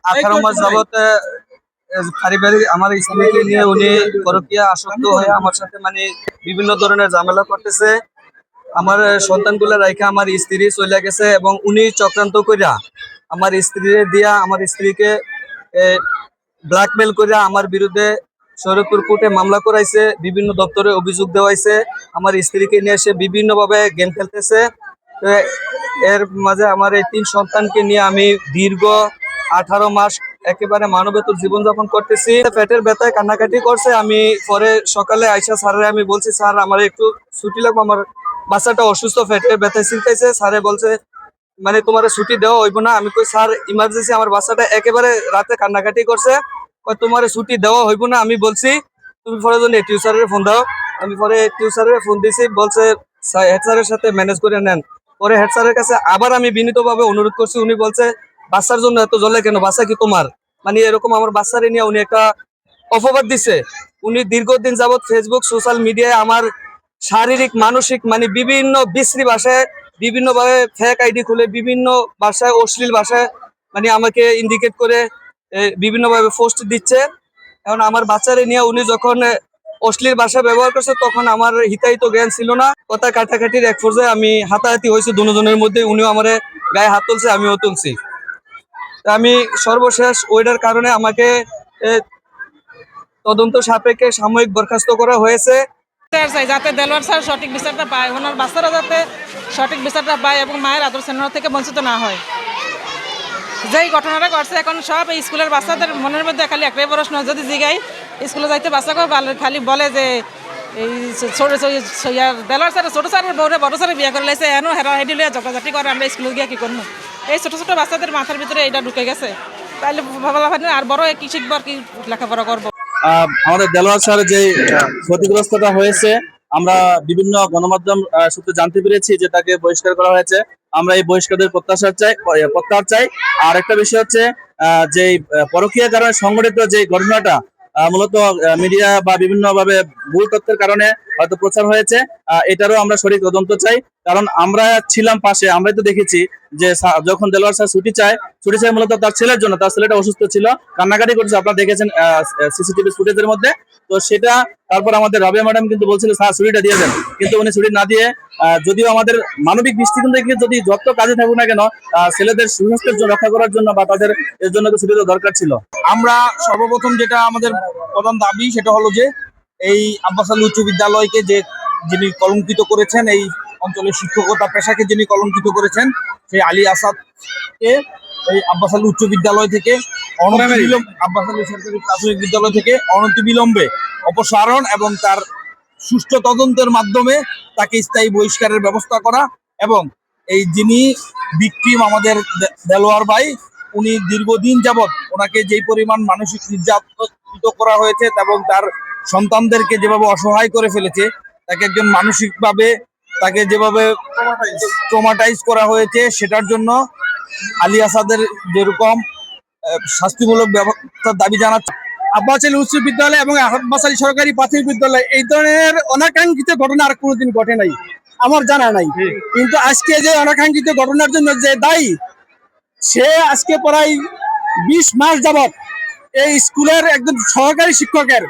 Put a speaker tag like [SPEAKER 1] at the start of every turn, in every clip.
[SPEAKER 1] 18 মাস যাবত পারিবারিক আমার স্ত্রীকে নিয়ে উনি পরকীয়া আসক্ত হয়ে আমার সাথে মানে বিভিন্ন ধরনের ঝামেলা করতেছে। আমার সন্তানগুলো রাইখা আমার স্ত্রী চলে গেছে এবং উনি চক্রান্ত কইরা আমার স্ত্রী দিয়া আমার স্ত্রীকে ব্ল্যাকমেল কইরা আমার বিরুদ্ধে শরীয়তপুর কোর্টে মামলা করাইছে, বিভিন্ন দপ্তরে অভিযোগ দেওয়াইছে। আমার স্ত্রীকে নিয়ে এসে বিভিন্নভাবে গেম খেলতেছে। তো এর মাঝে আমার এই 3 সন্তানকে নিয়ে আমি দীর্ঘ 18 মাস একেবারে মানবেতর জীবনযাপন করতেছি। পেটের ব্যথায় কান্নাকাটি করছে। আমি পরে সকালে আইসা স্যারের আমি বলছি, স্যার আমার একটু ছুটি লাগবে, আমার বাচ্চাটা অসুস্থ, পেটের ব্যথায় চিন্তাইছে। স্যারে বলছে মানে তোমার ছুটি দেওয়া হইব না। আমি কই স্যার ইমার্জেন্সি, আমার বাচ্চাটা একেবারে রাতে কান্নাকাটি করছে, তোমার ছুটি দেওয়া হইব না। আমি বলছি তুমি পরে জন্য টিউসারের ফোন দাও। আমি পরে টিউসারের ফোন দিয়েছি, বলছে হেড স্যারের সাথে ম্যানেজ করে নেন। পরে হেড স্যারের কাছে আবার আমি বিনীতভাবে অনুরোধ করছি। উনি বলছে বাচ্চার জন্য এত জ্বলে কেন, বাচ্চা কি তোমার? মানে এরকম আমার বাচ্চারে নিয়ে উনি একটা অপবাদ দিছে। উনি দীর্ঘদিন যাবৎ ফেসবুক সোশ্যাল মিডিয়ায় আমার শারীরিক মানসিক মানে বিভিন্ন বিশ্রী ভাষায় বিভিন্নভাবে ফেক আইডি খুলে বিভিন্ন ভাষায় অশ্লীল ভাষায় মানে আমাকে ইন্ডিকেট করে বিভিন্নভাবে পোস্ট দিচ্ছে। এখন আমার বাচ্চারে নিয়ে উনি যখন অশ্লীল ভাষা ব্যবহার করছে তখন আমার হিতাহিত জ্ঞান ছিল না। কথা কাটাকাটির এক পর্যায়ে আমি হাতাহাতি হয়েছে দুজনের মধ্যে। উনিও আমার গায়ে হাত তুলছে, আমিও তুলছি। আমি সর্বশেষ ওইটার কারণে আমাকে তদন্ত সাপেক্ষে সাময়িক বরখাস্ত করা হয়েছে।
[SPEAKER 2] যাতে দেলোয়ার স্যার সঠিক বিচারটা পায়, ওনার বাচ্চারা যাতে সঠিক বিচারটা পায় এবং মায়ের আদর স্নেহ থেকে বঞ্চিত না হয়। যেই ঘটনাটা ঘটছে এখন সব এই স্কুলের বাচ্চাদের মনের মধ্যে খালি একটাই প্রশ্ন, যদি জিগাই স্কুলে যাইতে বাচ্চাকেও খালি বলে যে এই দেলোয়ার স্যার ছোটো স্যারের বউরে বড় স্যারে বিয়ে করে লাইছে, এনো হেরা হেডি লিয়ে ঝগড়াঝাটি করে, আমরা স্কুলে গিয়ে কী করবো? এই ছোটো ছোটো বাচ্চাদের মাথার ভিতরে এইটা ঢুকে গেছে। তাইলে ভাবা আর বড় কি শিখবো আর কি লেখাপড়া করবো?
[SPEAKER 3] আমাদের দেলোয়ার স্যারের যে ক্ষতিগ্রস্তটা হয়েছে, আমরা বিভিন্ন গণমাধ্যম সূত্রে জানতে পেরেছি যে তাকে বহিষ্কার করা হয়েছে। আমরা এই বহিষ্কারের প্রত্যাহার চাই। আর একটা বিষয় হচ্ছে যে পরকীয়া কারণে সংঘটিত যে ঘটনাটা মূলত মিডিয়া বা বিভিন্ন ভাবে ভুল তথ্যের কারণে হয়তো প্রচার হয়েছে, এটারও আমরা সঠিক তদন্ত চাই। কারণ আমরা ছিলাম পাশে, আমরাই তো দেখেছি যে যখন দেলোয়ার স্যার ছুটি চায় মূলত তার ছেলের জন্য। তার ছেলেটা অসুস্থ ছিল, কান্নাকাটি করছে, আপনারা দেখেছেন সিসিটিভি ফুটেজের মধ্যে। তো সেটা তারপর আমাদের রাবিয়া ম্যাডাম কিন্তু বলছিল স্যার ছুটিটা দিয়ে দেন, কিন্তু উনি ছুটি না দিয়ে যদিও আমাদের মানবিক দৃষ্টিকোণ থেকে যদি যত কাজে থাকুক না কেন ছেলেদের সুস্বাস্থ্যের জন্য রক্ষা করার জন্য বা তাদের এর জন্য তো ছুটি দরকার ছিল।
[SPEAKER 4] আমরা সর্বপ্রথম যেটা আমাদের প্রধান দাবি সেটা হলো যে এই আব্বাস আলী উচ্চ বিদ্যালয়কে যিনি কলঙ্কিত করেছেন, এই অঞ্চলের শিক্ষকতা পেশাকে যিনি কলঙ্কিত করেছেন, সেই আলী আসাদকে এই আব্বাস আলী উচ্চ বিদ্যালয় থেকে আব্বাস আলী সরকারি প্রাথমিক বিদ্যালয় থেকে অনতিবিলম্বে অপসারণ এবং তার সুষ্ঠু তদন্তের মাধ্যমে তাকে স্থায়ী বহিষ্কারের ব্যবস্থা করা। এবং এই যিনি ভিকটিম আমাদের দেলোয়ার ভাই, উনি দীর্ঘদিন যাবৎ ওনাকে যেই পরিমাণ মানসিক নির্যাতিত করা হয়েছে এবং তার সন্তানদেরকে যেভাবে অসহায় করে ফেলেছে, তাকে একজন মানসিকভাবে তাকে যেভাবে ট্রমাটাইজ করা হয়েছে, সেটার জন্য আলী আসাদের যেরকম শাস্তিমূলক ব্যবস্থার দাবি জানাচ্ছে।
[SPEAKER 5] আব্বাস আলী উচ্চ বিদ্যালয় এবং আব্বাস আলী সরকারি প্রাথমিক বিদ্যালয় এই ধরনের অনাকাঙ্ক্ষিত ঘটনা আর কোনোদিন ঘটে নাই, আমার জানা নাই। কিন্তু আজকে যে অনাকাঙ্ক্ষিত ঘটনার জন্য যে দায়ী, সে আজকে প্রায় 20 মাস যাবৎ এই স্কুলের একজন সহকারী শিক্ষকের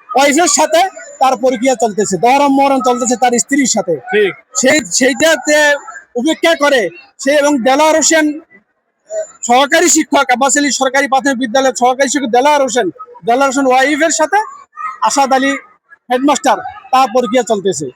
[SPEAKER 5] ওয়াইফের সাথে তার পরকীয়া চলতেছে, দহরম মহরম চলতেছে তার স্ত্রীর সাথে। সেইটাতে উপেক্ষা করে সে এবং দেলোয়ার হোসেন সহকারী শিক্ষক আব্বাস আলী সরকারি প্রাথমিক বিদ্যালয়ের সহকারী শিক্ষক দেলোয়ার হোসেন ওয়াইফের সাথে আসাদ আলী হেডমাস্টার তার পরকীয়া চলতেছে।